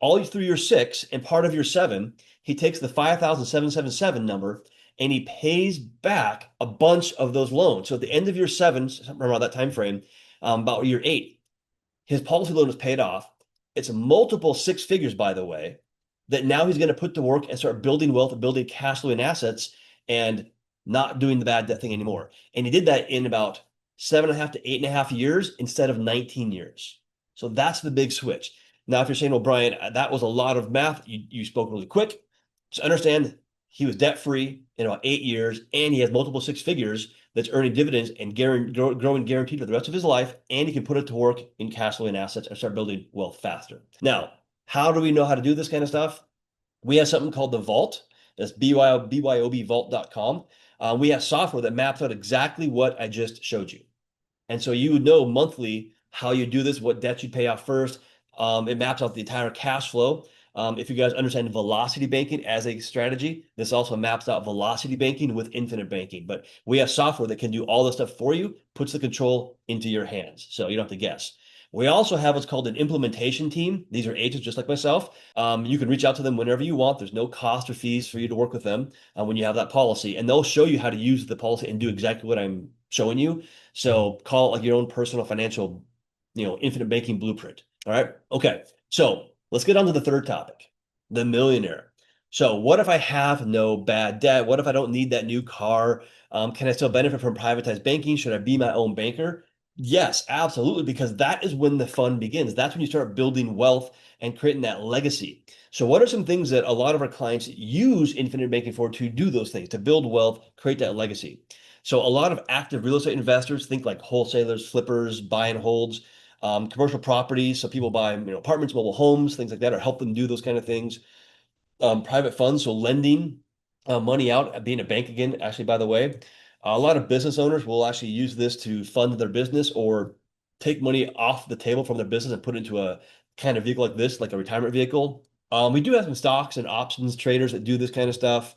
all through year 6 and part of year 7, he takes the 5,777 number and he pays back a bunch of those loans. So at the end of year 7, around that time frame, about year 8, his policy loan is paid off. It's multiple 6 figures, by the way, that now he's going to put to work and start building wealth, building cash flow and assets, and not doing the bad debt thing anymore. And he did that in about 7.5 to 8.5 years instead of 19 years. So that's the big switch. Now, if you're saying, well, Brian, that was a lot of math, you spoke really quick. Just understand he was debt-free in about 8 years, and he has multiple 6 figures that's earning dividends and growing guaranteed for the rest of his life, and he can put it to work in cash flow and assets and start building wealth faster. Now, how do we know how to do this kind of stuff? We have something called the Vault. That's BYOBvault.com. We have software that maps out exactly what I just showed you. And so you would know monthly how you do this, what debts you pay off first. It maps out the entire cash flow. If you guys understand velocity banking as a strategy, this also maps out velocity banking with infinite banking. But we have software that can do all this stuff for you, puts the control into your hands. So you don't have to guess. We also have what's called an implementation team. These are agents just like myself. You can reach out to them whenever you want. There's no cost or fees for you to work with them when you have that policy. And they'll show you how to use the policy and do exactly what I'm showing you. So call it like your own personal financial, infinite banking blueprint. All right. Okay. So let's get on to the third topic, the millionaire. So what if I have no bad debt? What if I don't need that new car? Can I still benefit from privatized banking? Should I be my own banker? Yes, absolutely, because that is when the fun begins. That's when you start building wealth and creating that legacy. So what are some things that a lot of our clients use infinite banking for to do those things, to build wealth, create that legacy? So a lot of active real estate investors, think like wholesalers, flippers, buy and holds, commercial properties. So people buy apartments, mobile homes, things like that, or help them do those kind of things. Private funds, so lending money out, being a bank again, actually, by the way. A lot of business owners will actually use this to fund their business or take money off the table from their business and put it into a kind of vehicle like this, like a retirement vehicle. We do have some stocks and options traders that do this kind of stuff.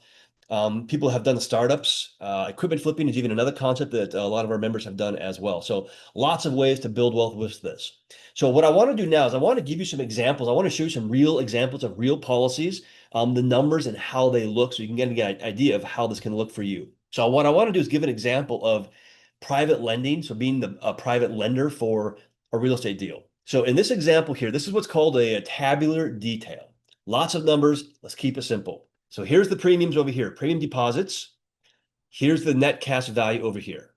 People have done startups. Equipment flipping is even another concept that a lot of our members have done as well. So lots of ways to build wealth with this. So what I want to do now is I want to give you some examples. I want to show you some real examples of real policies, the numbers and how they look, so you can get an idea of how this can look for you. So what I want to do is give an example of private lending, so being a private lender for a real estate deal. So in this example here, this is what's called a tabular detail. Lots of numbers. Let's keep it simple. So here's the premiums over here, premium deposits. Here's the net cash value over here,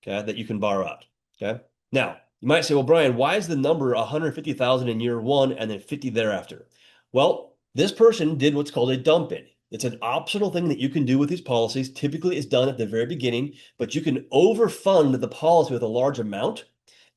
okay, that you can borrow out, okay? Now, You might say, well, Brian, why is the number 150,000 in year one and then 50 thereafter? Well, this person did what's called a dump in. It's an optional thing that you can do with these policies. Typically, it's done at the very beginning, but you can overfund the policy with a large amount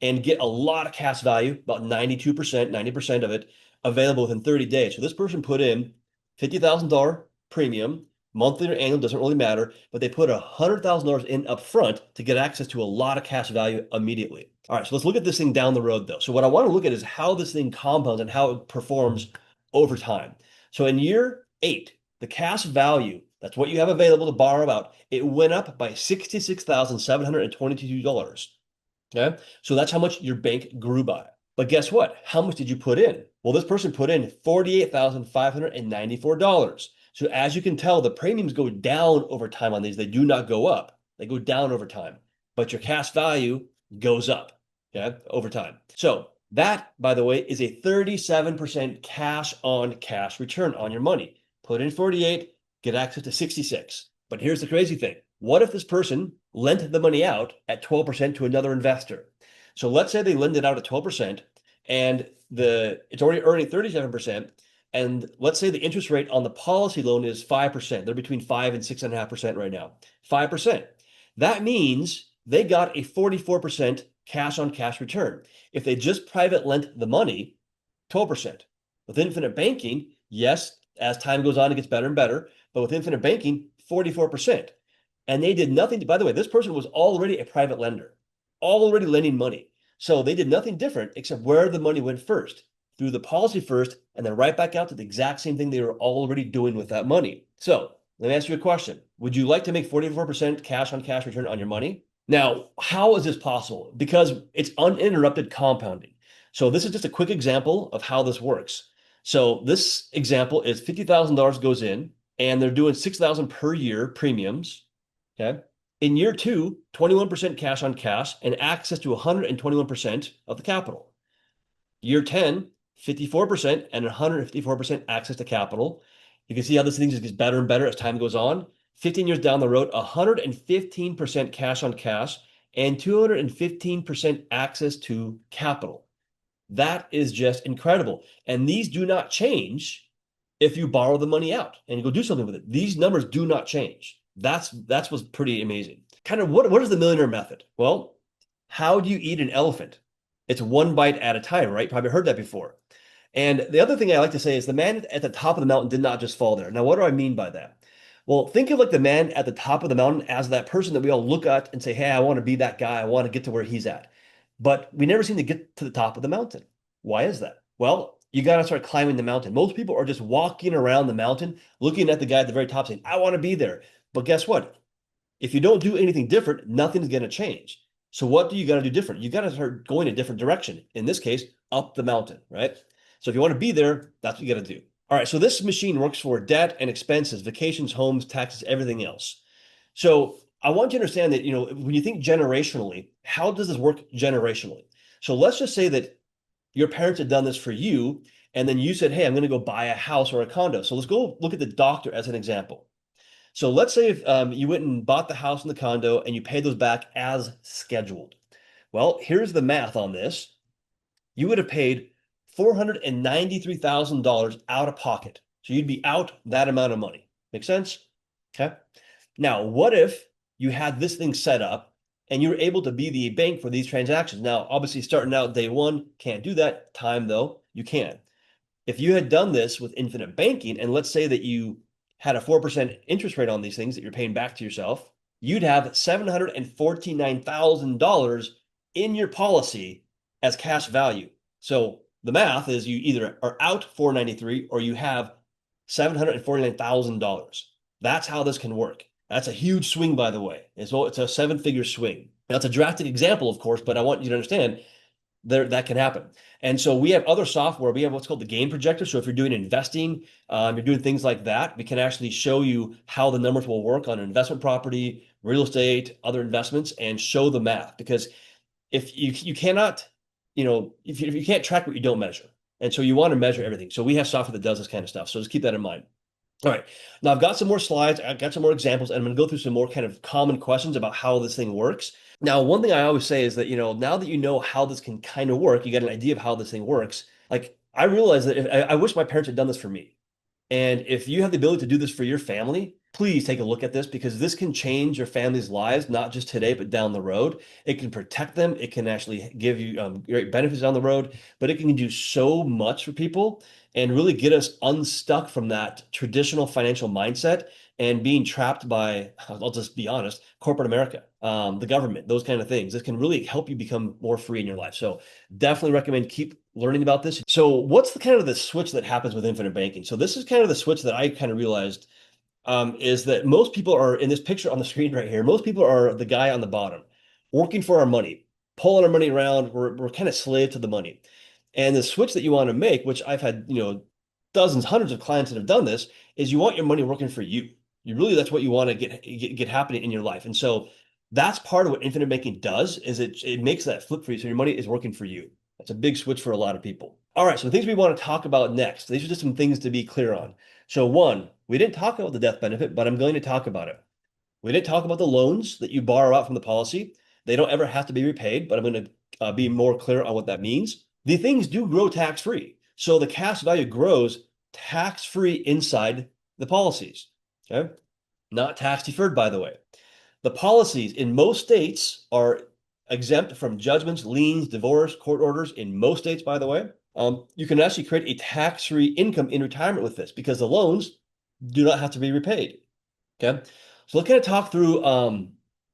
and get a lot of cash value, about 92%, 90% of it available within 30 days. So this person put in $50,000 premium, monthly or annual, doesn't really matter, but they put $100,000 in upfront to get access to a lot of cash value immediately. All right, so let's look at this thing down the road though. So what I want to look at is how this thing compounds and how it performs over time. So in year 8, the cash value, that's what you have available to borrow out, it went up by $66,722. Okay, so that's how much your bank grew by. But guess what? How much did you put in? Well, this person put in $48,594. So as you can tell, the premiums go down over time on these. They do not go up. They go down over time. But your cash value goes up, okay, over time. So that, by the way, is a 37% cash on cash return on your money. Put in 48, get access to 66. But here's the crazy thing. What if this person lent the money out at 12% to another investor? So let's say they lend it out at 12% and it's already earning 37%. And let's say the interest rate on the policy loan is 5%. They're between 5 and 6.5% right now. 5%. That means they got a 44% cash on cash return. If they just private lent the money, 12%. With infinite banking, yes, as time goes on, it gets better and better. But with infinite banking, 44%. And they did nothing. By the way, this person was already a private lender, already lending money. So they did nothing different except where the money went first, through the policy first, and then right back out to the exact same thing they were already doing with that money. So let me ask you a question. Would you like to make 44% cash on cash return on your money? Now, how is this possible? Because it's uninterrupted compounding. So this is just a quick example of how this works. So this example is $50,000 goes in, and they're doing $6,000 per year premiums. Okay. In year 2, 21% cash on cash and access to 121% of the capital. Year 10, 54% and 154% access to capital. You can see how this thing just gets better and better as time goes on. 15 years down the road, 115% cash on cash and 215% access to capital. That is just incredible. And these do not change if you borrow the money out and you go do something with it. These numbers do not change. That's what's pretty amazing. Kind of what is the millionaire method? Well, how do you eat an elephant? It's one bite at a time, right? Probably heard that before. And the other thing I like to say is the man at the top of the mountain did not just fall there. Now, what do I mean by that? Well, think of like the man at the top of the mountain as that person that we all look at and say, hey, I want to be that guy. I want to get to where he's at. But we never seem to get to the top of the mountain. Why is that? Well, you got to start climbing the mountain. Most people are just walking around the mountain, looking at the guy at the very top saying, I want to be there. But guess what? If you don't do anything different, nothing's going to change. So what do you got to do different? You got to start going a different direction. In this case, up the mountain, right? So if you want to be there, that's what you got to do. All right, so this machine works for debt and expenses, vacations, homes, taxes, everything else. So I want you to understand that, when you think generationally, how does this work generationally? So let's just say that your parents had done this for you, and then you said, hey, I'm going to go buy a house or a condo. So let's go look at the doctor as an example. So let's say if you went and bought the house and the condo and you paid those back as scheduled. Well, here's the math on this. You would have paid $493,000 out of pocket. So you'd be out that amount of money. Make sense? Okay. Now, what if you had this thing set up and you were able to be the bank for these transactions? Now, obviously starting out day one, can't do that. Time though, you can. If you had done this with infinite banking, and let's say that you had a 4% interest rate on these things that you're paying back to yourself, you'd have $749,000 in your policy as cash value. So the math is you either are out 493 or you have $749,000. That's how this can work. That's a huge swing, by the way. It's a 7-figure swing. That's a drastic example, of course, but I want you to understand that can happen. And so we have other software. We have what's called the game projector. So if you're doing investing, you're doing things like that, we can actually show you how the numbers will work on an investment property, real estate, other investments, and show the math. Because if you cannot, if you can't track what you don't measure. And so you want to measure everything. So we have software that does this kind of stuff. So just keep that in mind. All right. Now I've got some more slides. I've got some more examples, and I'm going to go through some more kind of common questions about how this thing works. Now, one thing I always say is that, now that you know how this can kind of work, you get an idea of how this thing works. Like, I realize that I wish my parents had done this for me. And if you have the ability to do this for your family, please take a look at this because this can change your family's lives, not just today, but down the road. It can protect them. It can actually give you great benefits down the road, but it can do so much for people and really get us unstuck from that traditional financial mindset and being trapped by, I'll just be honest, corporate America, the government, those kind of things. This can really help you become more free in your life. So definitely recommend keep learning about this. So what's the kind of the switch that happens with infinite banking? So this is kind of the switch that I kind of realized is that most people are in this picture on the screen right here. Most people are the guy on the bottom, working for our money, pulling our money around. We're kind of slave to the money. And the switch that you want to make, which I've had, dozens, hundreds of clients that have done this, is you want your money working for you. You really, that's what you want to get happening in your life. And so that's part of what infinite banking does, is it makes that flip for you. So your money is working for you. That's a big switch for a lot of people. All right, so the things we want to talk about next. These are just some things to be clear on. So one, we didn't talk about the death benefit, but I'm going to talk about it. We didn't talk about the loans that you borrow out from the policy. They don't ever have to be repaid, but I'm going to be more clear on what that means. The things do grow tax-free. So the cash value grows tax-free inside the policies, okay? Not tax-deferred, by the way. The policies in most states are exempt from judgments, liens, divorce, court orders in most states, by the way. You can actually create a tax-free income in retirement with this because the loans do not have to be repaid. Okay. So let's kind of talk through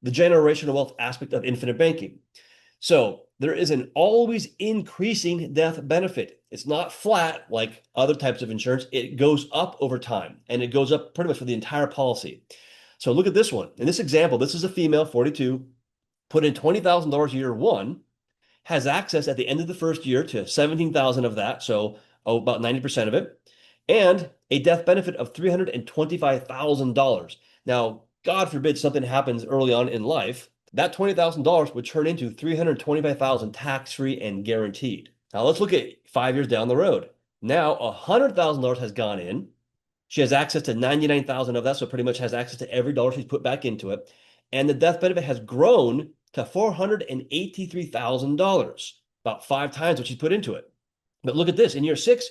the generational wealth aspect of infinite banking. So there is an always increasing death benefit. It's not flat like other types of insurance. It goes up over time and it goes up pretty much for the entire policy. So look at this one. In this example, this is a female, 42, put in $20,000 year one, has access at the end of the first year to 17,000 of that, so about 90% of it, and a death benefit of $325,000. Now, God forbid something happens early on in life, that $20,000 would turn into $325,000 tax-free and guaranteed. Now let's look at 5 years down the road. Now $100,000 has gone in. She has access to 99,000 of that, so pretty much has access to every dollar she's put back into it. And the death benefit has grown to $483,000, about 5 times what she put into it. But look at this, in year 6,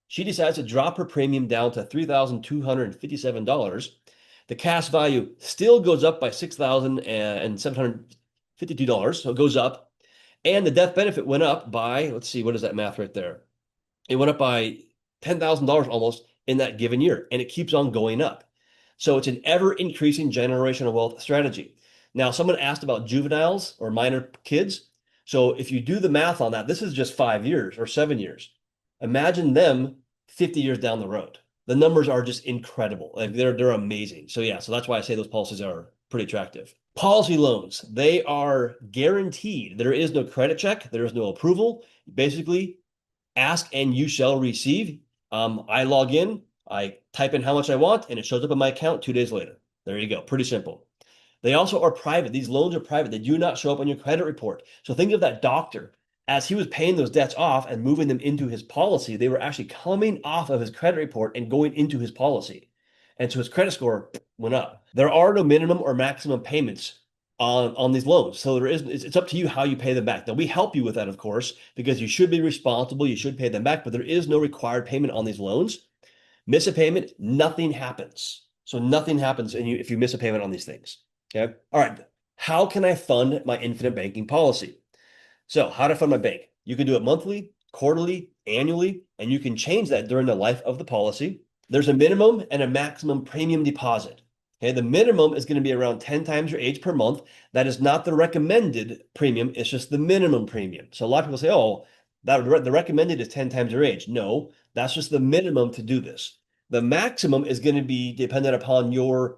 she decides to drop her premium down to $3,257. The cash value still goes up by $6,752, so it goes up. And the death benefit went up by, let's see, what is that math right there? It went up by $10,000 almost in that given year, and it keeps on going up. So it's an ever-increasing generational wealth strategy. Now, someone asked about juveniles or minor kids. So if you do the math on that, this is just 5 years or 7 years. Imagine them 50 years down the road. The numbers are just incredible. Like they're amazing. So yeah, so that's why I say those policies are pretty attractive. Policy loans, they are guaranteed. There is no credit check. There is no approval. Basically, ask and you shall receive. I log in, I type in how much I want, and it shows up in my account 2 days later. There you go. Pretty simple. They also are private. These loans are private. They do not show up on your credit report. So think of that doctor. As he was paying those debts off and moving them into his policy, they were actually coming off of his credit report and going into his policy. And so his credit score went up. There are no minimum or maximum payments on these loans. So it's up to you how you pay them back. Now we help you with that, of course, because you should be responsible. You should pay them back, but there is no required payment on these loans. Miss a payment, nothing happens. So nothing happens if you miss a payment on these things. Okay. All right. How can I fund my infinite banking policy? So how to fund my bank? You can do it monthly, quarterly, annually, and you can change that during the life of the policy. There's a minimum and a maximum premium deposit. Okay, the minimum is going to be around 10 times your age per month. That is not the recommended premium. It's just the minimum premium. So a lot of people say, oh, the recommended is 10 times your age. No, that's just the minimum to do this. The maximum is going to be dependent upon your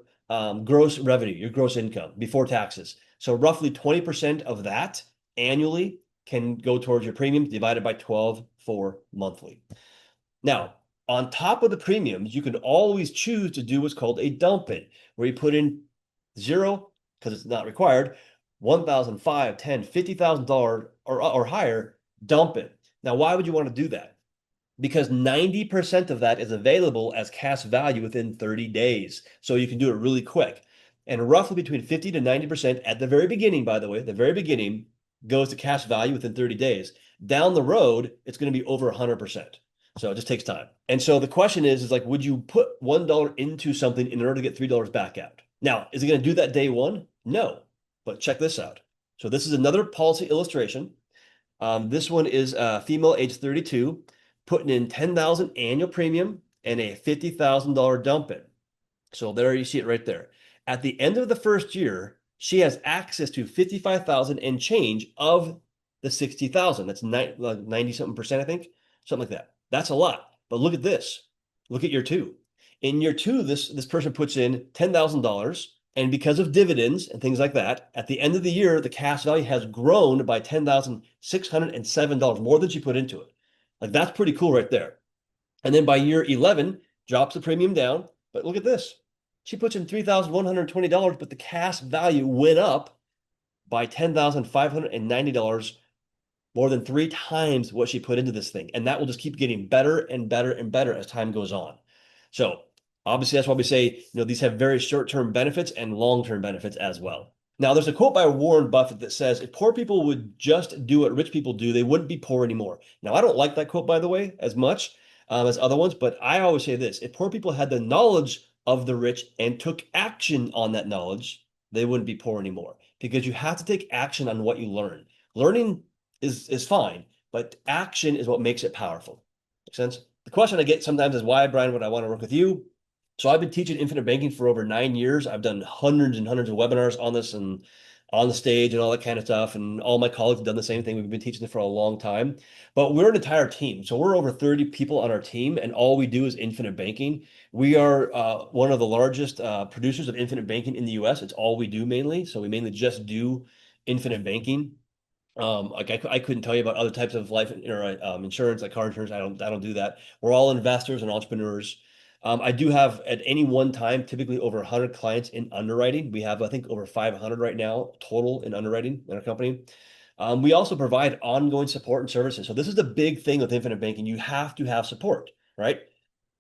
gross revenue, your gross income before taxes. So roughly 20% of that annually can go towards your premium divided by 12 for monthly. Now, on top of the premiums, you can always choose to do what's called a dump in, where you put in zero, because it's not required, $1,000, $5,000, $10,000, $50,000 or higher, dump it. Now, why would you want to do that? Because 90% of that is available as cash value within 30 days. So you can do it really quick. And roughly between 50 to 90% at the very beginning, by the way, the very beginning goes to cash value within 30 days. Down the road, it's going to be over 100%. So it just takes time. And so the question is like, would you put $1 into something in order to get $3 back out? Now, is it going to do that day one? No, but check this out. So this is another policy illustration. This one is a female age 32, putting in 10,000 annual premium and a $50,000 dump in. So there you see it right there. At the end of the first year, she has access to 55,000 and change of the 60,000. That's 90 something percent, I think, something like that. That's a lot. But look at this. Look at year two. In year two, this person puts in $10,000. And because of dividends and things like that, at the end of the year, the cash value has grown by $10,607, more than she put into it. Like that's pretty cool right there. And then by year 11, drops the premium down. But look at this. She puts in $3,120, but the cash value went up by $10,590, more than 3 times what she put into this thing. And that will just keep getting better and better and better as time goes on. So obviously, that's why we say, these have very short-term benefits and long-term benefits as well. Now, there's a quote by Warren Buffett that says, if poor people would just do what rich people do, they wouldn't be poor anymore. Now, I don't like that quote, by the way, as much as other ones, but I always say this: if poor people had the knowledge of the rich and took action on that knowledge, they wouldn't be poor anymore. Because you have to take action on what you learn. Learning is fine, but action is what makes it powerful. Make sense? The question I get sometimes is, why, Brian, would I want to work with you? So I've been teaching infinite banking for over 9 years. I've done hundreds and hundreds of webinars on this and on the stage and all that kind of stuff. And all my colleagues have done the same thing. We've been teaching it for a long time, but we're an entire team. So we're over 30 people on our team, and all we do is infinite banking. We are one of the largest producers of infinite banking in the US. It's all we do mainly. So we mainly just do infinite banking. Like I couldn't tell you about other types of life insurance, like car insurance. I don't do that. We're all investors and entrepreneurs. I do have at any one time typically over 100 clients in underwriting. We have, I think, over 500 right now total in underwriting in our company. We also provide ongoing support and services. So this is the big thing with infinite banking. You have to have support, right?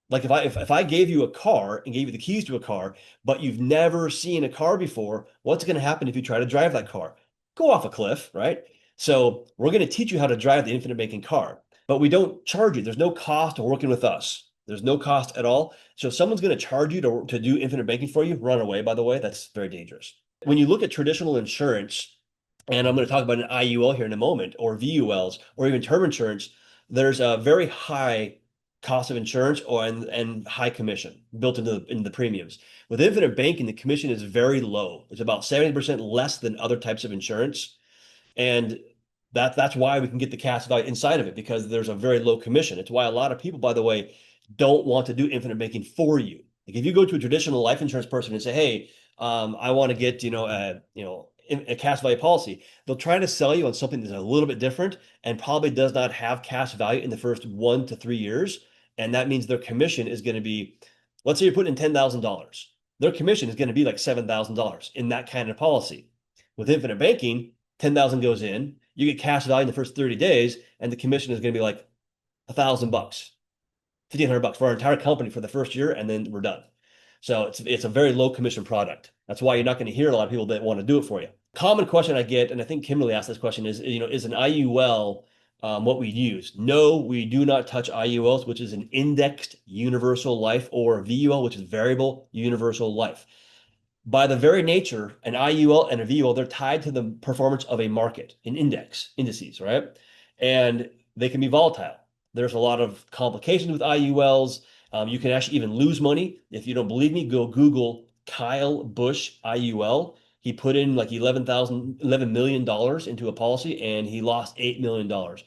Like if I gave you a car and gave you the keys to a car, but you've never seen a car before, what's going to happen if you try to drive that car? Go off a cliff, right? So we're going to teach you how to drive the infinite banking car, but we don't charge you. There's no cost to working with us. There's no cost at all. So if someone's going to charge you to do infinite banking for you, run away, by the way. That's very dangerous. When you look at traditional insurance, and I'm going to talk about an IUL here in a moment, or VULs, or even term insurance, there's a very high cost of insurance and high commission built into the premiums. With infinite banking, the commission is very low. It's about 70% less than other types of insurance. And that's why we can get the cash value inside of it, because there's a very low commission. It's why a lot of people, by the way, don't want to do infinite banking for you. Like if you go to a traditional life insurance person and say, hey, I want to get, a cash value policy, they'll try to sell you on something that's a little bit different and probably does not have cash value in the first 1 to 3 years. And that means their commission is going to be, let's say you're putting in $10,000. Their commission is going to be like $7,000 in that kind of policy. With infinite banking, 10,000 goes in, you get cash value in the first 30 days, and the commission is going to be like $1,000, $1,500 for our entire company for the first year, and then we're done. So it's a very low commission product. That's why you're not going to hear a lot of people that want to do it for you. Common question I get, and I think Kimberly asked this question, is an IUL what we use? No, we do not touch IULs, which is an indexed universal life, or VUL, which is variable universal life. By the very nature, an IUL and a VUL, they're tied to the performance of a market, indices, right? And they can be volatile. There's a lot of complications with IULs. You can actually even lose money. If you don't believe me, go Google Kyle Busch IUL. He put in like $11 million into a policy, and he lost $8 million.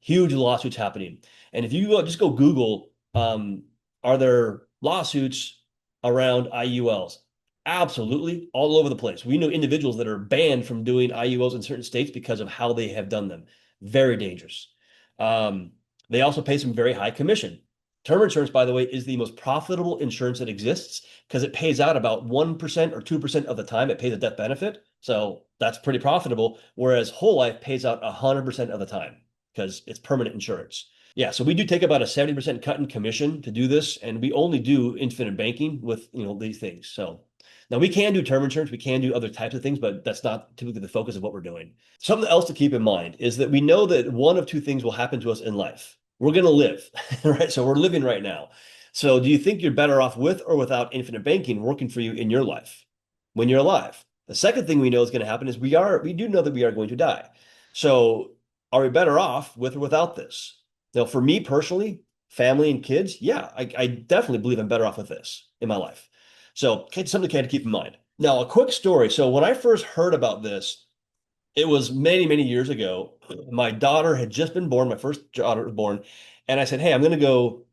Huge lawsuits happening. And if you just go Google, are there lawsuits around IULs? Absolutely, all over the place. We know individuals that are banned from doing IULs in certain states because of how they have done them. Very dangerous. They also pay some very high commission. Term insurance, by the way, is the most profitable insurance that exists because it pays out about 1% or 2% of the time. It pays a death benefit. So that's pretty profitable. Whereas whole life pays out 100% of the time because it's permanent insurance. Yeah, so we do take about a 70% cut in commission to do this, and we only do infinite banking with these things. So Now, we can do term insurance, we can do other types of things, but that's not typically the focus of what we're doing. Something else to keep in mind is that we know that one of two things will happen to us in life. We're going to live, right? So we're living right now. So do you think you're better off with or without infinite banking working for you in your life when you're alive? The second thing we know is going to happen is we do know that we are going to die. So are we better off with or without this? Now, for me personally, family and kids, yeah, I definitely believe I'm better off with this in my life. So something kind of keep in mind. Now, a quick story. So when I first heard about this, it was many, many years ago. My daughter had just been born. My first daughter was born. And I said, hey, I'm going to go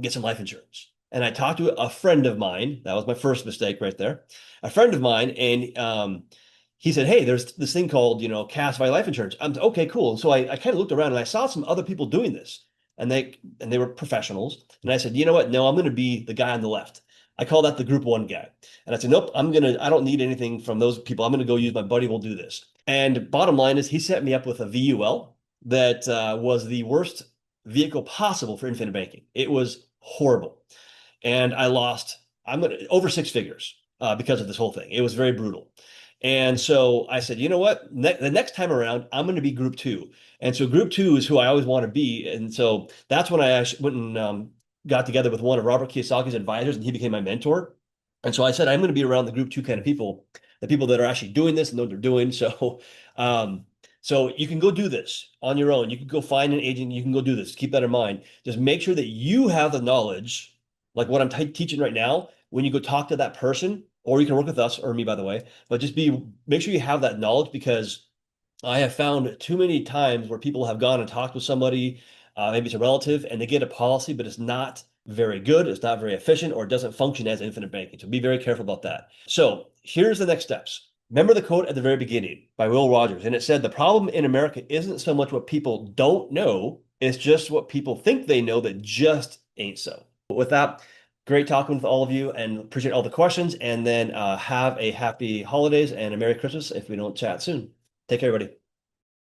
get some life insurance. And I talked to a friend of mine. That was my first mistake right there. A friend of mine. And he said, hey, there's this thing called, cash value life insurance. I'm okay, cool. And so I kind of looked around and I saw some other people doing this. And they were professionals. And I said, you know what? No, I'm going to be the guy on the left. I call that the group one guy. And I said, nope, I don't need anything from those people. I'm going to go use my buddy. We'll do this. And bottom line is he set me up with a VUL that was the worst vehicle possible for infinite banking. It was horrible. And I lost, over six figures because of this whole thing. It was very brutal. And so I said, you know what? The next time around, I'm going to be group two. And so group two is who I always want to be. And so that's when I actually went and got together with one of Robert Kiyosaki's advisors, and he became my mentor. And so I said, I'm going to be around the group two kind of people, the people that are actually doing this and know what they're doing. So you can go do this on your own. You can go find an agent. You can go do this. Keep that in mind. Just make sure that you have the knowledge, like what I'm teaching right now, when you go talk to that person, or you can work with us or me, by the way, but make sure you have that knowledge, because I have found too many times where people have gone and talked with somebody, maybe it's a relative, and they get a policy, but it's not very good, it's not very efficient, or it doesn't function as infinite banking. So be very careful about that. So here's the next steps. Remember the quote at the very beginning by Will Rogers, and it said, the problem in America isn't so much what people don't know, it's just what people think they know that just ain't so. But with that, great talking with all of you, and appreciate all the questions, and then have a happy holidays and a Merry Christmas if we don't chat soon. Take care, everybody.